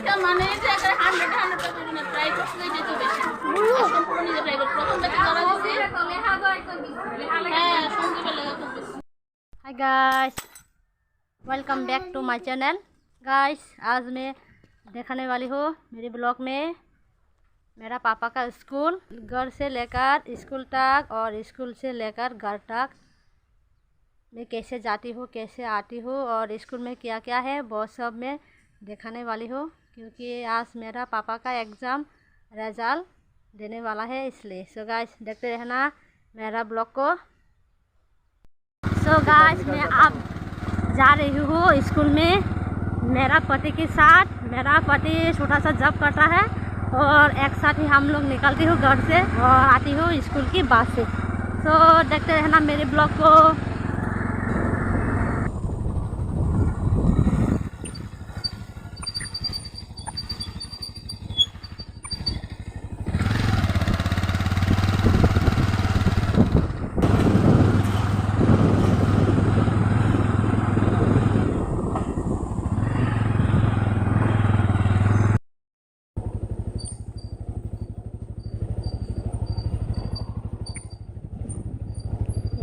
Hi guys, welcome back to my channel. Guys, आज मैं दिखाने वाली हूँ मेरे ब्लॉग में मेरा पापा का स्कूल, घर से लेकर स्कूल तक और स्कूल से लेकर घर तक मैं कैसे जाती हूँ, कैसे आती हूँ और स्कूल में क्या क्या है वो सब मैं दिखाने वाली हूँ, क्योंकि आज मेरा पापा का एग्ज़ाम रिजल्ट देने वाला है, इसलिए। सो गाइस, देखते रहना मेरा ब्लॉग को। सो गाइस, मैं अब जा रही हूँ स्कूल में मेरा पति के साथ। मेरा पति छोटा सा जॉब करता है और एक साथ ही हम लोग निकलती हूँ घर से और आती हूँ स्कूल की बस से। सो देखते रहना मेरे ब्लॉग को।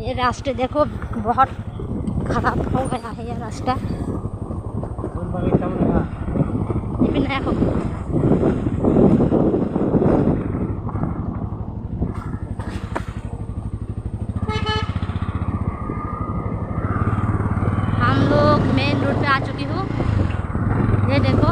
ये रास्ते देखो, बहुत खराब हो गया है ये रास्ता। ये भी नया हो। हम लोग मेन रोड पे आ चुकी हूँ। ये देखो,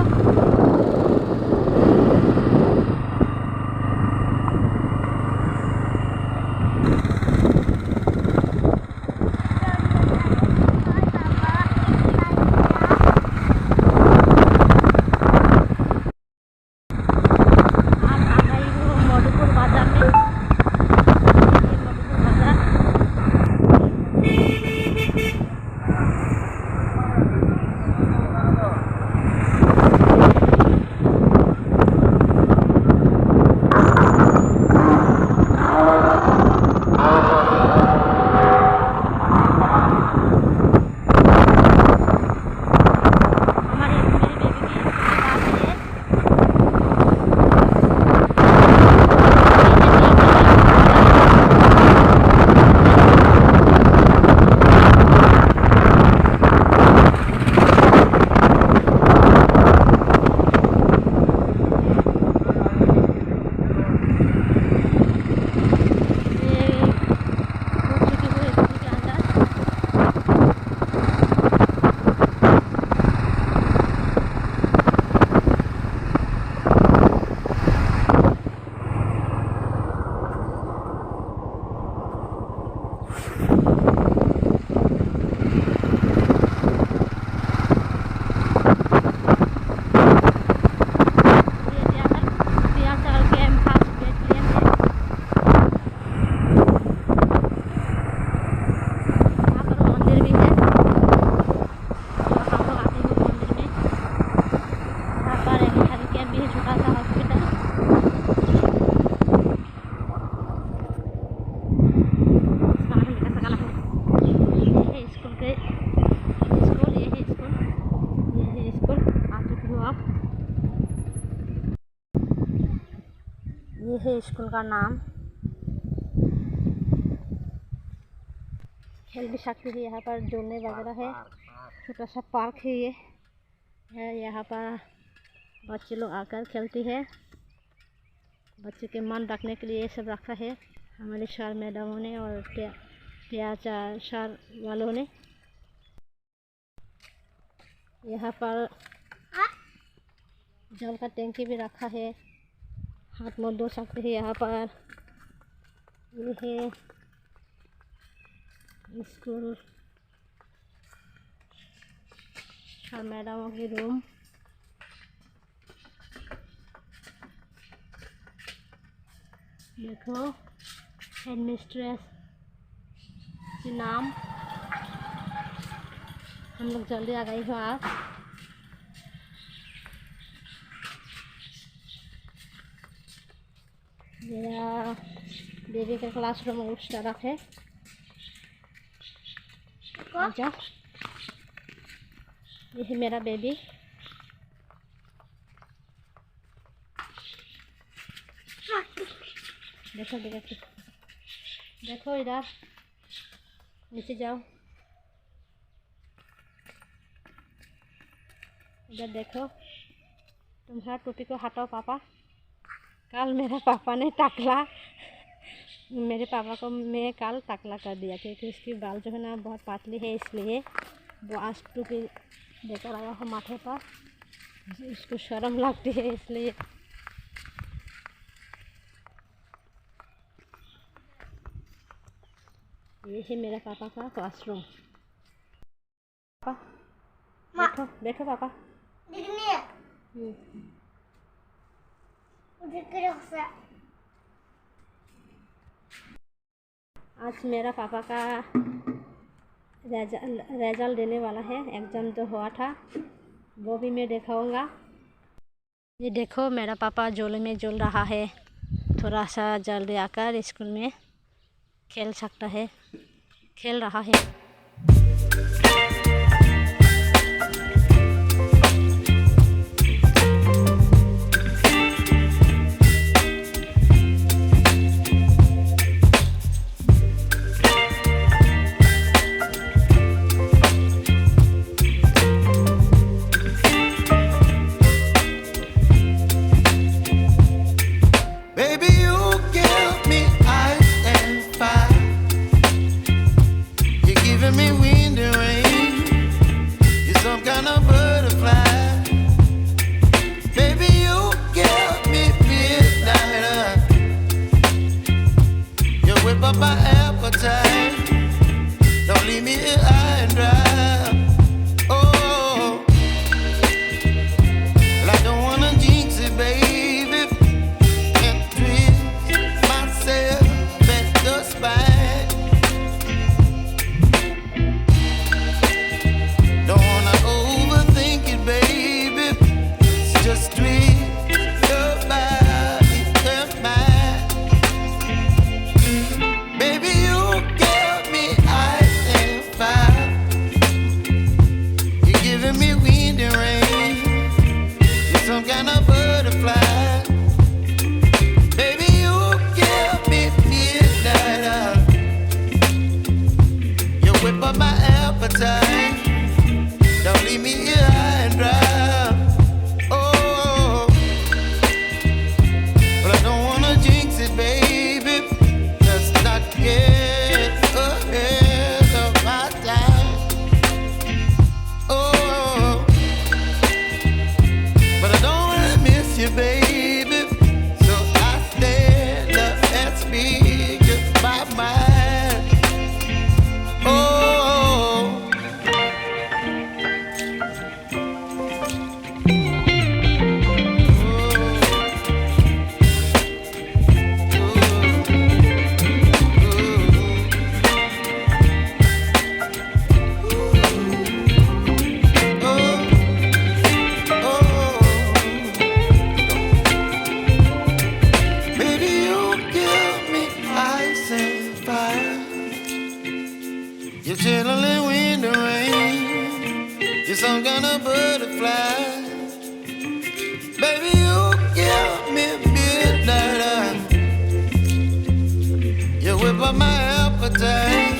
ये है स्कूल का नाम। खेल भी सकते हैं, यहाँ पर झूलने वगैरह है, छोटा सा पार्क है ये है। यहाँ पर बच्चे लोग आकर खेलते हैं, बच्चे के मन रखने के लिए ये सब रखा है हमारे सर मैडमों ने और TSR वालों ने। यहाँ पर जल का टैंकी भी रखा है, हाथ मुँह धो सकते हैं यहाँ पर। ये है स्कूल और मैडमों की रूम। देखो, हेडमिस्ट्रेस के नाम। हम लोग जल्दी आ गई हो आज। मेरा बेबी का क्लासरूम उस तरफ है। अच्छा, ये है मेरा बेबी। देखो देखो देखो, इधर नीचे जाओ, इधर देखो। तुम्हारा टोपी को हटाओ पापा। कल मेरा पापा ने टकला, मेरे पापा को मैं कल टकला कर दिया क्योंकि उसकी बाल जो है ना बहुत पतली है, इसलिए वो आज टोपी लेकर आया हो माथे पर। उसको शर्म लगती है इसलिए। ये है मेरा पापा का क्लासरूम। पापा बैठो बैठो पापा। आज मेरा पापा का रिजल्ट देने वाला है। एग्ज़ाम जो हुआ था वो भी मैं दिखाऊंगा। ये देखो मेरा पापा झोले में झूल रहा है। थोड़ा सा जल्दी आकर स्कूल में खेल सकता है, खेल रहा है। My appetite, don't leave me here high and dry. Oh, well, I don't wanna jinx it, baby, and twist myself at the spine. Don't wanna overthink it, baby. It's just twist your body and mine. Baby, you give me ice and fire. You're giving me wind and rain. You're some kind of butterfly. Baby, you give me midnight. You whip up my appetite. Don't leave me here high and dry. Oh, but I don't wanna jinx it, baby. Not get ahead of my time. Oh, but I don't wanna miss you, baby. So I stand up and speak just my mind. Oh. You're chilling wind and rain. You're some kind of butterfly. Baby, you give me midnight. You whip up my appetite.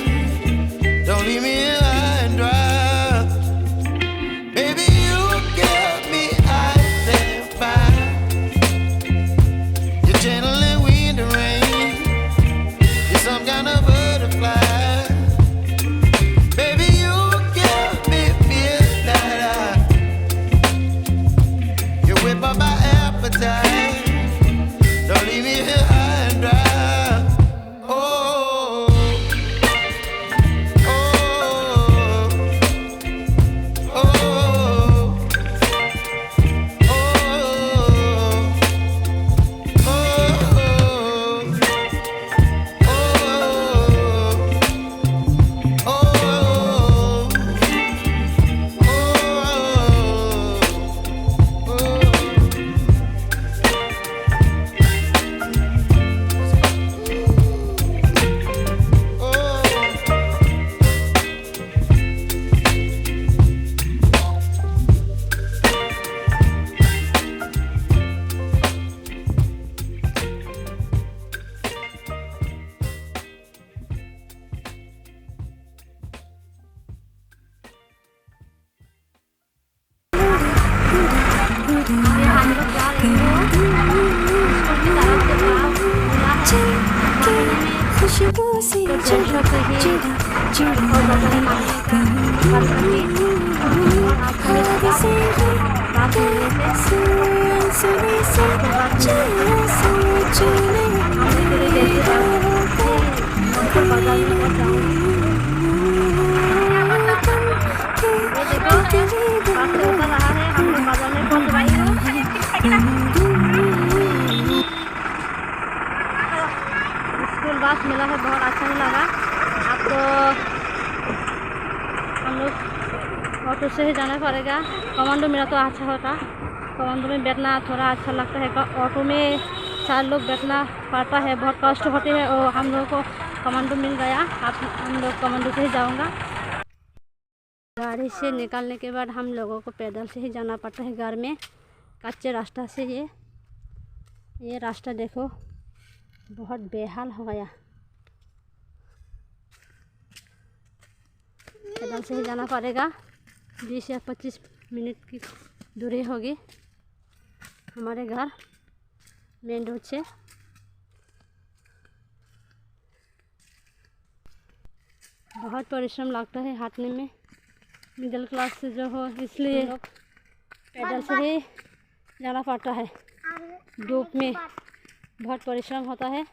Don't leave me here high and dry. Baby, you give me ice and fire. You're channeling wind and rain. You're some kind of butterfly. My appetite, don't leave me here high and dry. Oh, oh, जेंट्सों से ही और बदल मांगने का बात करनी और आपको मेरा बात मिलने से उसके बाद हमने तेरे जैसे बाजार में पहुँच जाऊँगी। ये देखो बात से उतर रहा है, हम लोग बाजार में पहुँच रही हूँ। स्कूल बस मिला है, बहुत अच्छा नहीं लगा। अब तो हम लोग ऑटो से ही जाना पड़ेगा। कमांडो मेरा तो अच्छा होता, कमांडो में बैठना थोड़ा अच्छा लगता है। ऑटो में 4 लोग बैठना पड़ता है, बहुत कष्ट होते हैं। और हम लोग को कमांडो मिल गया, अब हम लोग कमांडो से ही जाऊंगा। गाड़ी से निकलने के बाद हम लोगों को पैदल से ही जाना पड़ता है घर में, कच्चे रास्ता से। ये रास्ता देखो बहुत बेहाल हो गया, पैदल से ही जाना पड़ेगा। 20 या 25 मिनट की दूरी होगी हमारे घर मेन रोड से। बहुत परिश्रम लगता है हाथने में, मिडिल क्लास से जो हो, इसलिए लोग पैदल से ही जाना पड़ता है। धूप में बहुत परिश्रम होता है।